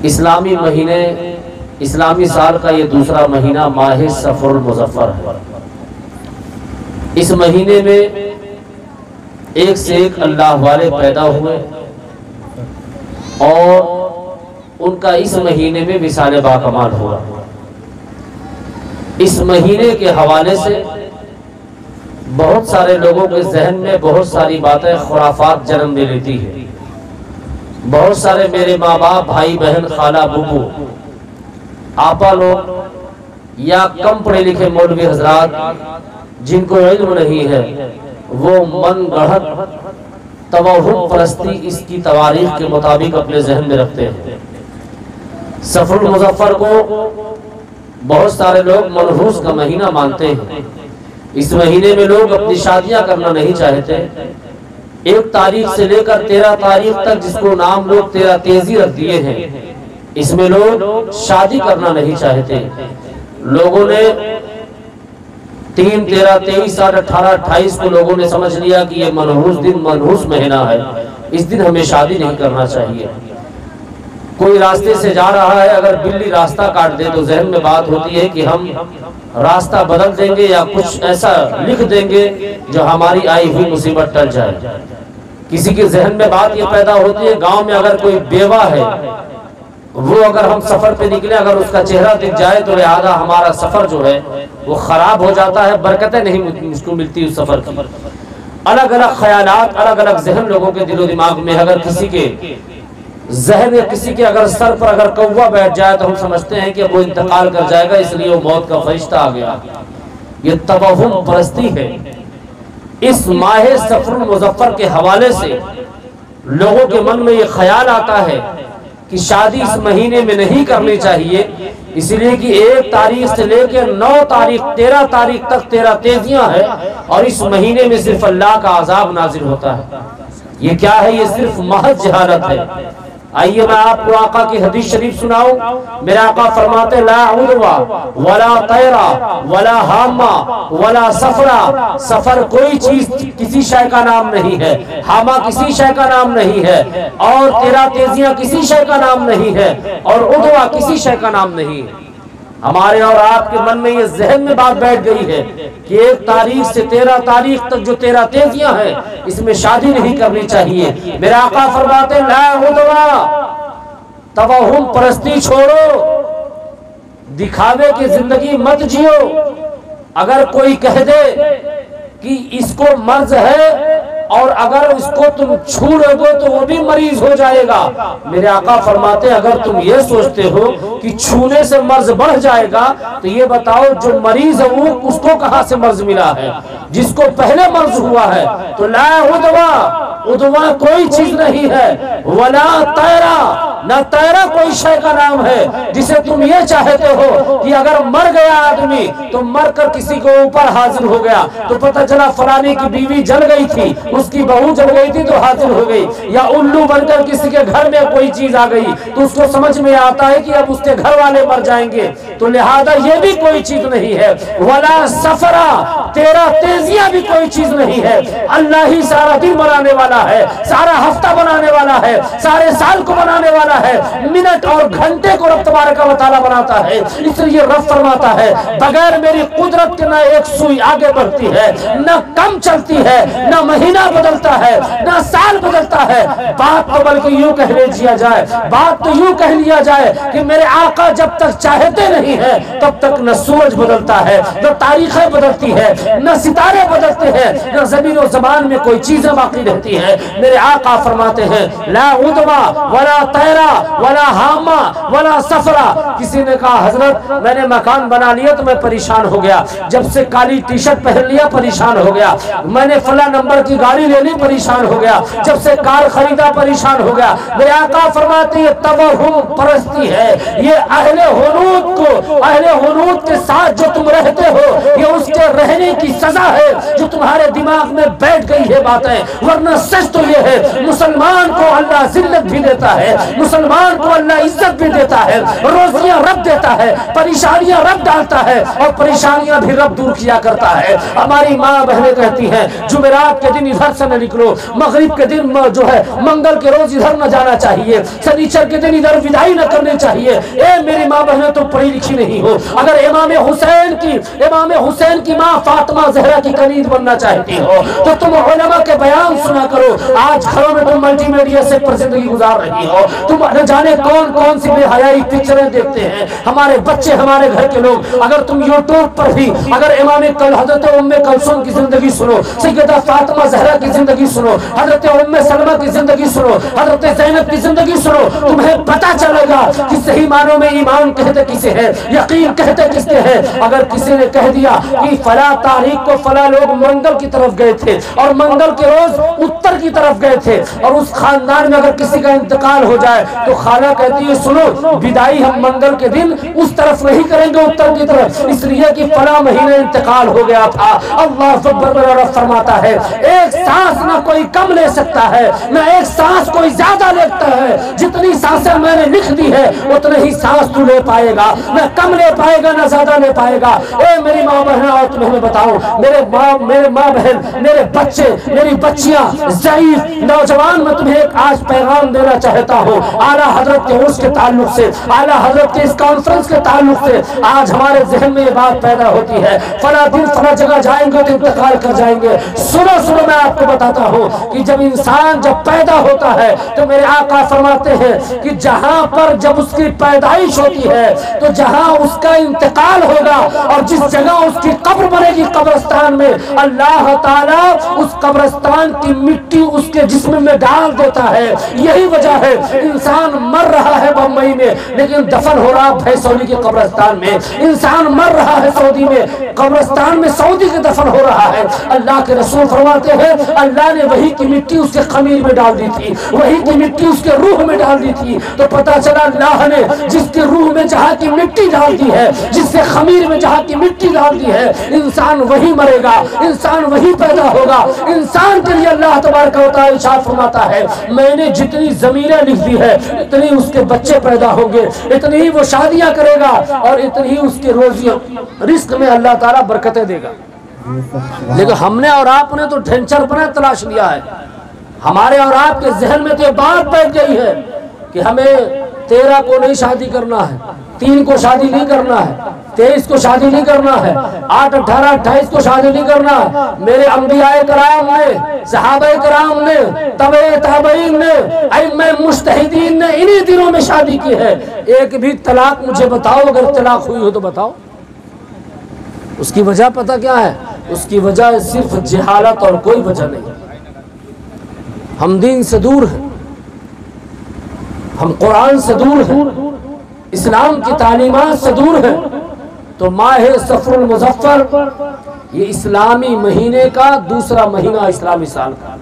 اسلامی مہینے، اسلامی سال کا یہ دوسرا مہینہ ماہ صفر المظفر ہے۔ اس مہینے میں ایک سے ایک اللہ والے پیدا ہوئے اور ان کا اس مہینے میں وصال باکمال ہوا۔ اس مہینے کے حوالے سے بہت سارے لوگوں کے ذہن میں بہت ساری باتیں خرافات جنم دے لیتی ہے۔ بہت سارے میرے ماں باپ، بھائی بہن، خالہ بھوبو، آپا لوگ یا کم پڑھے لکھے مولوی حضرات جن کو علم نہیں ہے، وہ من گڑھت توہم پرستی اس کی تواریخ کے مطابق اپنے ذہن میں رکھتے ہیں۔ صفر المظفر کو بہت سارے لوگ منحوس کا مہینہ مانتے ہیں۔ اس مہینے میں لوگ اپنی شادیاں کرنا نہیں چاہتے۔ 1 تاریخ سے لے کر 13 تاریخ تک، جس کو نام لوگ 13 تیزی رکھ دیے ہیں، اس میں لوگ شادی کرنا نہیں چاہتے۔ لوگوں نے 3، 13، 23 اور 18، 28 کو لوگوں نے سمجھ لیا کہ یہ منحوس دن، منحوس مہینہ ہے، اس دن ہمیں شادی نہیں کرنا چاہیے۔ کوئی راستے سے جا رہا ہے، اگر بلی راستہ کاٹ دے تو ذہن میں بات ہوتی ہے کہ ہم راستہ بدل دیں گے یا کچھ ایسا لکھ دیں گے جو ہماری آئی ہوئی مصیبت ٹل جائے۔ کسی کے ذہن میں بات یہ پیدا ہوتی ہے، گاؤں میں اگر کوئی بیوہ ہے، وہ اگر ہم سفر پہ نکلے، اگر اس کا چہرہ دکھ جائے تو لہذا ہمارا سفر جو ہے وہ خراب ہو جاتا ہے، برکتیں نہیں اس کو ملتی اس سفر کی۔ الگ الگ خیالات، الگ الگ ذہن لوگوں کے دل و دماغ میں۔ اگر کسی کے ذہن یا کسی کے اگر سر پر اگر کوہ بیٹھ جائے تو ہم سمجھتے ہیں کہ وہ انتقال کر جائے گا، اس لیے وہ موت کا فرشتہ آ گیا۔ یہ توہم پرستی ہے۔ اس ماہ صفر المظفر کے حوالے سے لوگوں کے من میں یہ خیال آتا ہے کہ شادی اس مہینے میں نہیں کرنی چاہیے، اس لیے کہ 1 تاریخ سے لے کے 9 تاریخ 13 تاریخ تک 13 تیزیاں ہیں، اور اس مہینے میں صرف اللہ کا عذاب نازل ہوتا ہے۔ یہ کیا ہے؟ یہ صرف محض جہالت ہے۔ آئیے میں آپ کو آقا کی حدیث شریف سناؤں۔ میرے آقا فرماتے لا عدوہ ولا طیرہ ولا حامہ ولا سفرہ۔ سفر کوئی چیز کسی شے کا نام نہیں ہے، حامہ کسی شے کا نام نہیں ہے، اور 13 تیزیاں کسی شے کا نام نہیں ہے، اور عدوہ کسی شے کا نام نہیں ہے۔ ہمارے اور آپ کے من میں یہ ذہن میں بات بیٹھ گئی ہے کہ 1 تاریخ سے 13 تاریخ تک جو 13 تیزیاں ہیں، اس میں شادی نہیں کرنی چاہیے۔ میرے آقا فرماتے لا عدوہ، توہم پرستی چھوڑو، دکھاوے کی زندگی مت جیو۔ اگر کوئی کہہ دے کہ اس کو مرض ہے اور اگر اس کو تم چھو لو گے تو وہ بھی مریض ہو جائے گا، میرے آقا فرماتے اگر تم یہ سوچتے ہو کہ چھونے سے مرض بڑھ جائے گا تو یہ بتاؤ جو مریض ہے وہ اس کو کہاں سے مرض ملا ہے؟ جس کو پہلے مرض ہوا ہے۔ تو لا عدوہ، عدوہ کوئی چیز نہیں ہے، ولا طیرہ، نہ طیرہ کوئی شے کا نام ہے جسے تم یہ چاہتے ہو کہ اگر مر گیا آدمی تو مر کر کسی کو اوپر حاضر ہو گیا تو پتہ چلا فلانے کی بیوی جل گئی تھی، اس کی بہو جل گئی تھی تو حاضر ہو گئی، یا الو بن کر کسی کے گھر میں کوئی چیز آ گئی تو اس کو سمجھ میں آتا ہے کہ اب اس کے گھر والے مر جائیں گے، تو لہذا یہ بھی کوئی چیز نہیں ہے۔ ولا سفرہ، 13 تیزیاں بھی کوئی چیز نہیں ہے۔ اللہ ہی سارا دن بنانے والا ہے، سارا ہفتہ بنانے والا ہے، سارے سال کو بنانے والا ہے، منٹ اور گھنٹے کو رب تبارک و تعالی بناتا ہے۔ اس لیے رب فرماتا ہے بغیر میری قدرت کے نہ ایک سوئی آگے بڑھتی ہے، نہ کم چلتی ہے، نہ مہینہ بدلتا ہے، نہ سال بدلتا ہے۔ بات تو بلکہ یوں کہہ لیا جائے، بات تو یوں کہہ لیا جائے کہ میرے آقا جب تک چاہتے نہیں ہیں تب تک نہ سورج بدلتا ہے، نہ تاریخیں بدلتی ہے، نہ ستارے بدلتے ہیں، نہ زمین و زمان میں کوئی چیزیں باقی رہتی ہیں۔ میرے آقا فرماتے ہیں لا عدوہ ولا طیرہ ولا حامہ ولا سفرہ۔ کسی نے کہا حضرت میں نے مکان بنا لیا تو میں پریشان ہو گیا، جب سے کالی ٹی شرٹ پہن لیا پریشان ہو گیا، میں نے فلاں نمبر کی گاڑی لے لی پریشان ہو گیا، جب سے کار خریدا پریشان ہو گیا۔ میرے آقا فرماتے یہ توہم پرستی ہے، یہ اہل ہنود کو، اہل ہنود کے ساتھ جو تم رہتے ہو یہ اس کے رہنے کی سزا ہے جو تمہارے دماغ میں بیٹھ گئی ہے باتیں، ورنہ سچ تو یہ ہے مسلمان کو اللہ ذلت بھی دیتا ہے، مسلمان کو اللہ عزت بھی دیتا دیتا ہے، روزیاں رب دیتا ہے، پریشانیاں رب ڈالتا ہے اور پریشانیاں بھی رب دور کیا کرتا ہے۔ ہماری ماں بہنیں کہتی ہیں جمعرات کے دن ادھر سے نہ نکلو، مغرب کے دن جو ہے منگل کے روز ادھر نہ جانا چاہیے، سنیچر کے دن ادھر وداعی نہ کرنی چاہیے۔ اے میری ماں بہنیں تم پڑھی لکھی نہیں ہو، اگر امام حسین کی ماں فاطمہ زہرا کی کنید بننا چاہتی ہو تو تم علماء کے بیان سنا کرو۔ آج گھروں میں تم ملٹی میڈیا سے پر زندگی گزار رہی ہو، تم نہ جانے کون کون سی بے حیائی پکچریں دیکھتے ہیں ہمارے بچے، ہمارے گھر کے لوگ۔ اگر تم یوٹیوب پر بھی اگر امام حضرت ام کلثوم کی زندگی سنو، سیدہ فاطمہ زہرا کی زندگی سنو، حضرت ام سلمہ کی زندگی سنو، حضرت زینب کی زندگی سنو، تمہیں پتہ چلے گا کہ صحیح معنوں میں ایمان کہتے کسے ہے، یقین کہتے کس کے ہے۔ اگر کسی نے کہہ دیا کہ فلاں تاریخ کو فلاں لوگ منگل کی طرف گئے تھے اور منگل کے روز اتر کی طرف گئے تھے، اور اس خاندان میں اگر کسی کا انتقال ہو جائے تو خالہ کہتی ہے سنو بدائی ہم منگل کے دن اس طرف نہیں کریں گے اتر کی طرف، اس لیے کہ فلاں مہینے انتقال ہو گیا تھا۔ اللہ اکبر رب فرماتا ہے ایک سانس نہ کوئی کم لے سکتا ہے نہ ایک سانس کوئی زیادہ لیتا ہے، جتنی سانسیں میں نے لکھ دی ہے اتنے ہی سانس تو لے پائے گا، نہ کم لے پائے گا نہ زیادہ لے پائے گا۔ اے میری ماں بہن اور تمہیں بتاؤ، میرے ماں بہن، میرے بچے، میری بچیاں، ضعیف نوجوان، میں تمہیں ایک آج پیغام دینا چاہتا ہوں اعلیٰ حضرت کے عرس کے تعلق سے، اعلیٰ حضرت کے اس کانفرنس کے تعلق سے۔ آج ہمارے ذہن میں یہ بات پیدا ہوتی ہے فلاں دن فلاں جگہ جائیں گے تو انتقال کر جائیں گے۔ سنو میں آپ کو بتاتا ہوں کہ جب انسان جب پیدا ہوتا ہے تو میرے آقا فرماتے ہیں کہ جہاں پر جب اس کی پیدائش ہوتی ہے تو جہاں اس کا انتقال ہوگا اور جس جگہ اس کی قبر بنے گی قبرستان میں، اللہ تعالیٰ اس قبرستان کی مٹی اس کے جسم میں ڈال دیتا ہے۔ یہی وجہ ہے انسان مر رہا ہے بمبئی میں لیکن دفن ہو رہا بھیسولی کے قبرستان میں، انسان مر رہا ہے سعودی میں قبرستان میں سعودی کے دفن ہو رہا ہے۔ اللہ کے رسول فرماتے ہیں اللہ نے وہی کی مٹی اس کے خمیر میں ڈال دی تھی، وہی کی مٹی اس کے روح میں ڈال دی تھی، تو پتا چلا اللہ نے جس کے روح میں جہاں کی مٹی ڈال دی ہے، جس کے خمیر میں جہاں کی مٹی ڈال دی ہے، انسان وہی مرے گا، انسان وہی پیدا ہوگا۔ انسان کے لیے اللہ تبارک و تعالی ارشاد فرماتا ہے میں نے جتنی زمینیں لکھ دی ہے اتنی اس کے بچے پیدا ہوں گے، اتنی ہی وہ شادیاں کرے گا اور اتنی ہی اس کے روزی رزق میں اللہ تعالیٰ برکتیں دے گا۔ لیکن ہم نے اور آپ نے تو ڈھنچر پنے تلاش لیا ہے، ہمارے اور آپ کے ذہن میں تو یہ بات بیٹھ گئی ہے کہ ہمیں 13 کو نہیں شادی کرنا ہے، 3 کو شادی نہیں کرنا ہے، 23 کو شادی نہیں کرنا ہے، 8 18 28 کو شادی نہیں کرنا ہے۔ میرے انبیاء کرام نے، صحابہ کرام نے، تبع تابعین نے، ائمہ مجتہدین نے انہی دنوں میں شادی کی ہے۔ ایک بھی طلاق مجھے بتاؤ، اگر طلاق ہوئی ہو تو بتاؤ۔ اس کی وجہ پتہ کیا ہے؟ اس کی وجہ صرف جہالت اور کوئی وجہ نہیں۔ ہم دین سے دور ہیں، ہم قرآن سے دور ہیں، اسلام کی تعلیمات سے دور ہیں۔ تو ماہ صفر المظفر یہ اسلامی مہینے کا دوسرا مہینہ اسلامی سال کا،